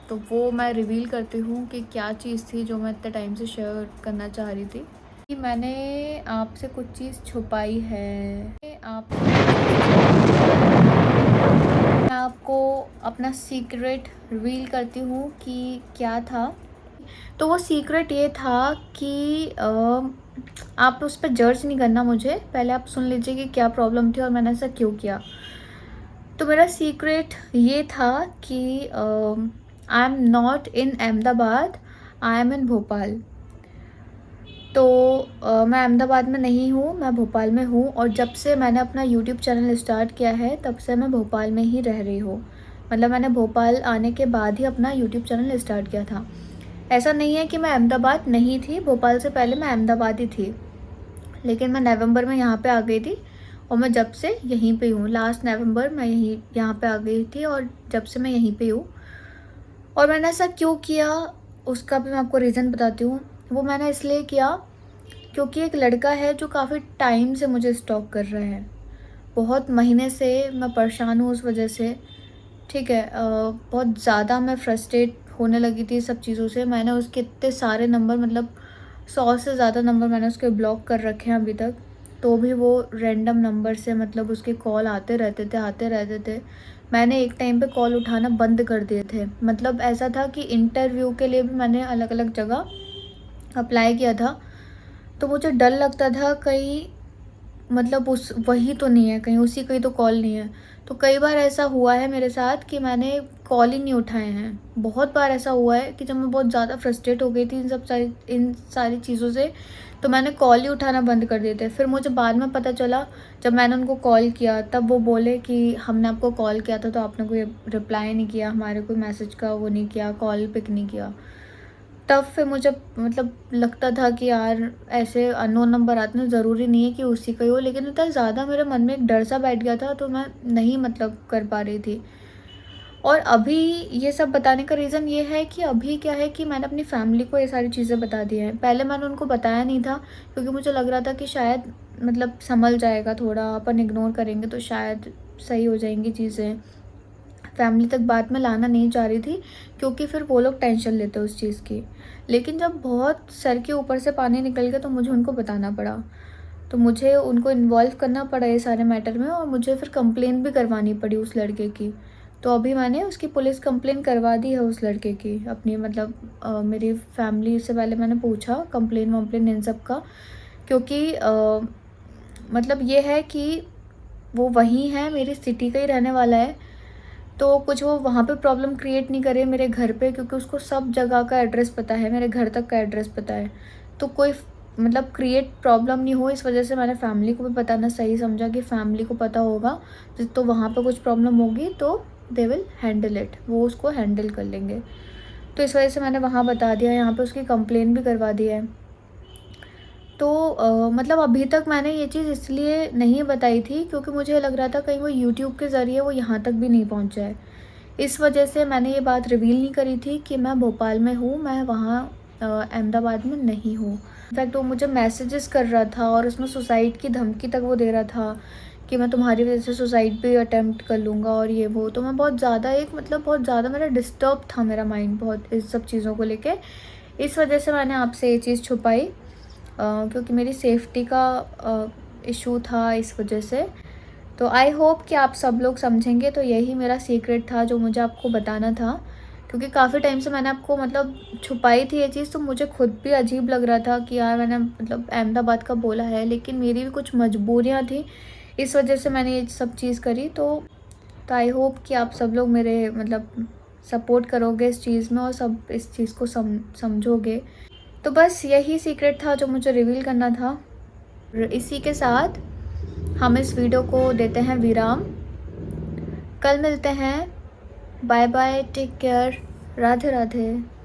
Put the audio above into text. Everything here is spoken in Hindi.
तो वो मैं रिवील करती हूँ कि क्या चीज़ थी जो मैं इतने टाइम से शेयर करना चाह रही थी। कि मैंने आपसे कुछ चीज़ छुपाई है। मैं आपको अपना सीक्रेट रिवील करती हूँ कि क्या था। तो वो सीक्रेट ये था कि आप उस पर जज नहीं करना मुझे, पहले आप सुन लीजिए कि क्या प्रॉब्लम थी और मैंने ऐसा क्यों किया। तो मेरा सीक्रेट ये था कि I am not in Ahmedabad, I am in Bhopal. तो मैं अहमदाबाद में नहीं हूँ, मैं भोपाल में हूँ। और जब से मैंने अपना यूट्यूब चैनल स्टार्ट किया है तब से मैं भोपाल में ही रह रही हूँ। मतलब मैंने भोपाल आने के बाद ही अपना यूट्यूब चैनल स्टार्ट किया था। ऐसा नहीं है कि मैं अहमदाबाद नहीं थी, भोपाल से पहले मैं अहमदाबाद ही थी, लेकिन मैं नवंबर में यहाँ पे आ गई थी और मैं जब से यहीं पे हूँ। लास्ट नवंबर मैं यहाँ पे आ गई थी और जब से मैं यहीं पे हूँ। और मैंने ऐसा क्यों किया उसका भी मैं आपको रीज़न बताती हूँ। वो मैंने इसलिए किया क्योंकि एक लड़का है जो काफ़ी टाइम से मुझे स्टॉक कर रहा है। बहुत महीने से मैं परेशान हूँ उस वजह से। ठीक है, बहुत ज़्यादा मैं फ्रस्ट्रेट होने लगी थी सब चीज़ों से। मैंने उसके इतने सारे नंबर, मतलब 100 से ज़्यादा नंबर मैंने उसके ब्लॉक कर रखे हैं अभी तक। तो भी वो रैंडम नंबर से मतलब उसके कॉल आते रहते थे। मैंने एक टाइम पे कॉल उठाना बंद कर दिए थे। मतलब ऐसा था कि इंटरव्यू के लिए भी मैंने अलग अलग जगह अप्लाई किया था। तो मुझे डर लगता था कहीं मतलब उस वही तो नहीं है, कहीं उसी की तो कॉल नहीं है। तो कई बार ऐसा हुआ है मेरे साथ कि मैंने कॉल ही नहीं उठाए हैं। बहुत बार ऐसा हुआ है कि जब मैं बहुत ज़्यादा फ्रस्ट्रेट हो गई थी इन सारी चीज़ों से, तो मैंने कॉल ही उठाना बंद कर दिए थे। फिर मुझे बाद में पता चला, जब मैंने उनको कॉल किया तब वो बोले कि हमने आपको कॉल किया था तो आपने कोई रिप्लाई नहीं किया, हमारे कोई मैसेज का वो नहीं किया, कॉल पिक नहीं किया। तब फिर मुझे मतलब लगता था कि यार ऐसे अननोन नंबर आते हैं, ज़रूरी नहीं है कि उसी का ही हो। लेकिन इतना ज़्यादा मेरे मन में एक डर सा बैठ गया था तो मैं नहीं मतलब कर पा रही थी। और अभी ये सब बताने का रीज़न ये है कि अभी क्या है कि मैंने अपनी फैमिली को ये सारी चीज़ें बता दी हैं। पहले मैंने उनको बताया नहीं था क्योंकि मुझे लग रहा था कि शायद मतलब संभल जाएगा, थोड़ा अपन इग्नोर करेंगे तो शायद सही हो जाएंगी चीज़ें। फैमिली तक बात मैं लाना नहीं चाह रही थी क्योंकि फिर वो लोग टेंशन लेते उस चीज़ की। लेकिन जब बहुत सर के ऊपर से पानी निकल गया तो मुझे उनको बताना पड़ा। तो मुझे उनको इन्वॉल्व करना पड़ा ये सारे मैटर में और मुझे फिर कंप्लेंट भी करवानी पड़ी उस लड़के की। तो अभी मैंने उसकी पुलिस कंप्लेंट करवा दी है उस लड़के की अपनी, मतलब मेरी फैमिली से पहले मैंने पूछा कंप्लेन वम्प्लेन इन सब का। क्योंकि मतलब ये है कि वो वहीं है, मेरी सिटी का ही रहने वाला है। तो कुछ वो वहाँ पे प्रॉब्लम क्रिएट नहीं करे मेरे घर पे, क्योंकि उसको सब जगह का एड्रेस पता है, मेरे घर तक का एड्रेस पता है। तो कोई मतलब क्रिएट प्रॉब्लम नहीं हो, इस वजह से मैंने फैमिली को भी बताना सही समझा कि फैमिली को पता होगा तो वहाँ पे कुछ प्रॉब्लम होगी तो दे विल हैंडल इट, वो उसको हैंडल कर लेंगे। तो इस वजह से मैंने वहाँ बता दिया, यहाँ पे उसकी कंप्लेन भी करवा दी है। तो मतलब अभी तक मैंने ये चीज़ इसलिए नहीं बताई थी क्योंकि मुझे लग रहा था कहीं वो यूट्यूब के ज़रिए वो यहाँ तक भी नहीं पहुँचा है। इस वजह से मैंने ये बात रिवील नहीं करी थी कि मैं भोपाल में हूँ, मैं वहाँ अहमदाबाद में नहीं हूँ। इनफैक्ट वो मुझे मैसेजेस कर रहा था और उसमें सुसाइड की धमकी तक वो दे रहा था कि मैं तुम्हारी वजह से सुसाइड भी अटेम्प्ट कर लूँगा और ये वो। तो मैं बहुत ज़्यादा मतलब बहुत ज़्यादा मेरा डिस्टर्ब था मेरा माइंड बहुत इस सब चीज़ों को लेके। इस वजह से मैंने आपसे ये चीज़ छुपाई, क्योंकि मेरी सेफ्टी का इशू था इस वजह से। तो आई होप कि आप सब लोग समझेंगे। तो यही मेरा सीक्रेट था जो मुझे आपको बताना था, क्योंकि काफ़ी टाइम से मैंने आपको मतलब छुपाई थी ये चीज़। तो मुझे खुद भी अजीब लग रहा था कि यार मैंने मतलब अहमदाबाद का बोला है, लेकिन मेरी भी कुछ मजबूरियाँ थी, इस वजह से मैंने ये सब चीज़ करी। तो आई होप कि आप सब लोग मेरे मतलब सपोर्ट करोगे इस चीज़ में और सब इस चीज़ को समझोगे। तो बस यही सीक्रेट था जो मुझे रिवील करना था। और इसी के साथ हम इस वीडियो को देते हैं विराम। कल मिलते हैं। Bye bye, take care, Radhe Radhe.